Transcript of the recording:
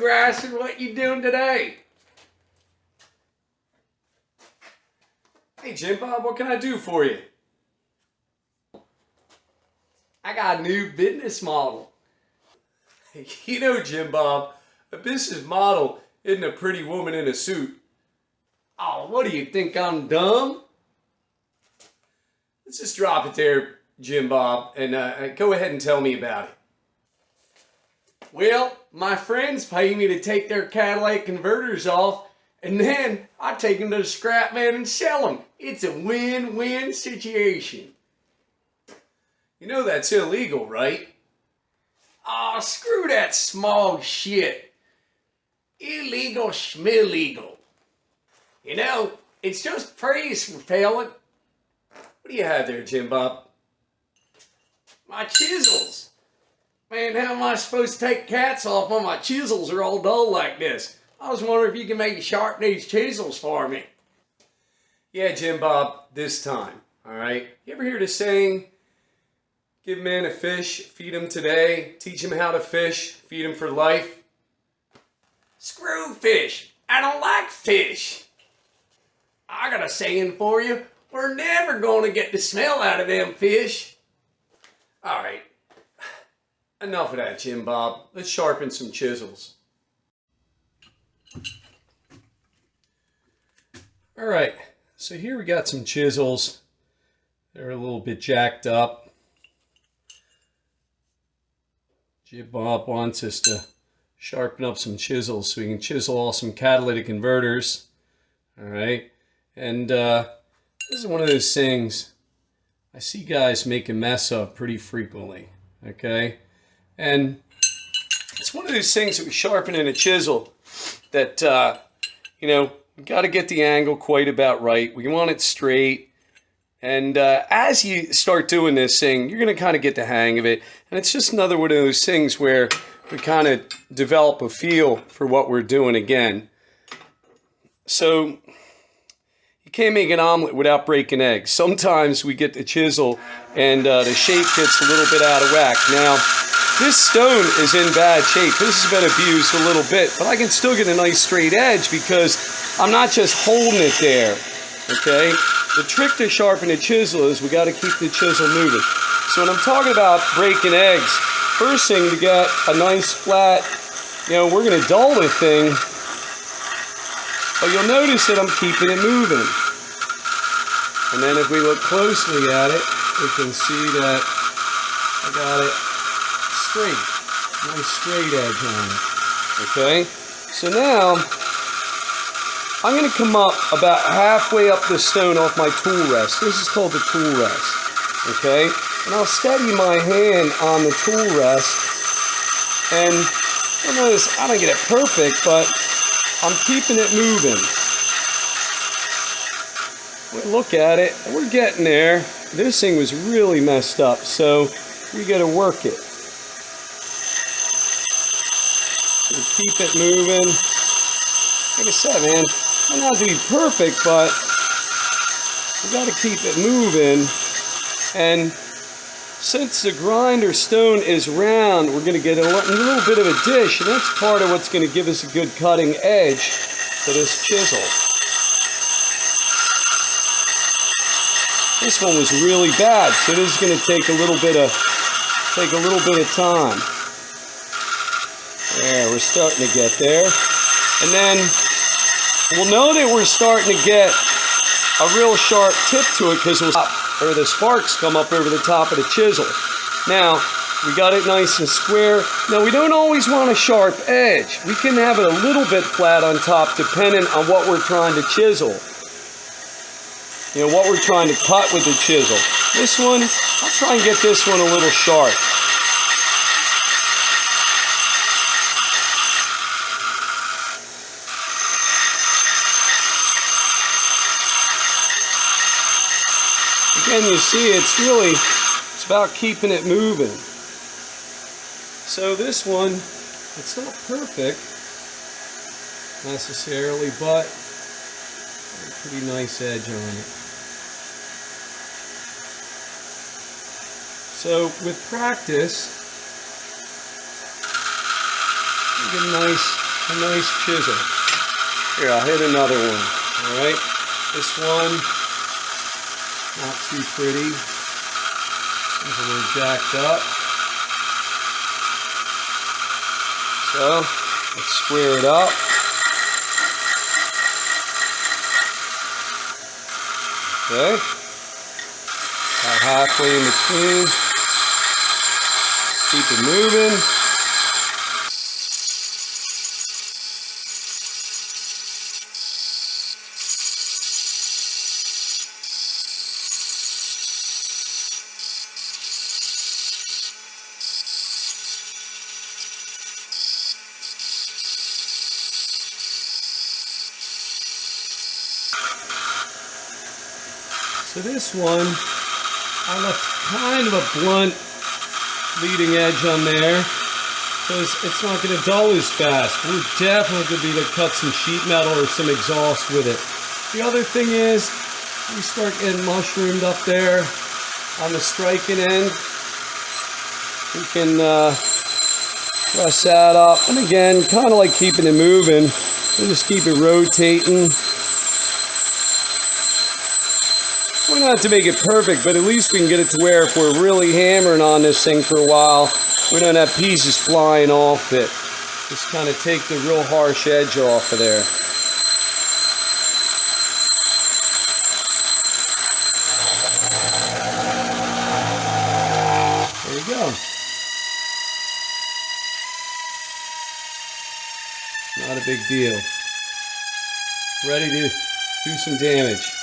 Grayson, what you doing today? Hey, Jim Bob, what can I do for you? I got a new business model. You know, Jim Bob, a business model isn't a pretty woman in a suit. Oh, what do you think, I'm dumb? Let's just drop it there, Jim Bob, and go ahead and tell me about it. Well, my friends pay me to take their catalytic converters off, and then I take them to the scrap man and sell them. It's a win-win situation. You know that's illegal, right? Aw, screw that small shit. Illegal schmillegal. You know, it's just praise for failing. What do you have there, Jim Bob? My chisels. Man, how am I supposed to take cats off when my chisels are all dull like this? I was wondering if you can maybe sharpen these chisels for me. Yeah, Jim Bob, this time, all right? You ever hear the saying, give a man a fish, feed him today, teach him how to fish, feed him for life? Screw fish. I don't like fish. I got a saying for you. We're never going to get the smell out of them fish. All right. Enough of that, Jim Bob. Let's sharpen some chisels. All right, so here we got some chisels. They're a little bit jacked up. Jim Bob wants us to sharpen up some chisels so we can chisel off some catalytic converters. All right, and this is one of those things I see guys make a mess of pretty frequently, okay? And it's one of those things that we sharpen in a chisel that, you know, we got to get the angle quite about right. We want it straight. And as you start doing this thing, you're going to kind of get the hang of it. And it's just another one of those things where we kind of develop a feel for what we're doing again. So you can't make an omelet without breaking eggs. Sometimes we get the chisel and the shape gets a little bit out of whack. Now, this stone is in bad shape. This has been abused a little bit, but I can still get a nice straight edge because I'm not just holding it there, okay? The trick to sharpen a chisel is we got to keep the chisel moving. So when I'm talking about breaking eggs, first thing to get a nice flat, you know, we're going to dull the thing, but you'll notice that I'm keeping it moving. And then if we look closely at it, we can see that I got it straight, nice straight edge on it, okay? So now, I'm going to come up about halfway up the stone off my tool rest. This is called the tool rest, okay? And I'll steady my hand on the tool rest, and you'll notice I don't get it perfect, but I'm keeping it moving. We look at it, and we're getting there. This thing was really messed up, so we got to work it. So keep it moving. Like I said, man, I'm not to be perfect, but we got to keep it moving. And since the grinder stone is round, we're going to get a little bit of a dish, and that's part of what's going to give us a good cutting edge to this chisel. This one was really bad, so this is going to take a little bit of time. There, we're starting to get there. And then we'll know that we're starting to get a real sharp tip to it because the sparks come up over the top of the chisel. Now, we got it nice and square. Now, we don't always want a sharp edge. We can have it a little bit flat on top depending on what we're trying to chisel. You know, what we're trying to cut with the chisel. This one, I'll try and get this one a little sharp. Again, you see, it's about keeping it moving. So this one, it's not perfect necessarily, but a pretty nice edge on it. So with practice, you get a nice a nice chisel. Here, I'll hit another one. All right, this one, not too pretty. It's a little jacked up. So, let's square it up. Okay. About halfway in between. Keep it moving. So this one, I left kind of a blunt leading edge on there because it's not going to dull as fast. We're definitely going to be able to cut some sheet metal or some exhaust with it. The other thing is, we start getting mushroomed up there on the striking end. We can press that up, and again, kind of like keeping it moving. We'll just keep it rotating. We don't have to make it perfect, but at least we can get it to where if we're really hammering on this thing for a while, we don't have pieces flying off it. Just kind of take the real harsh edge off of there. There you go. Not a big deal. Ready to do some damage.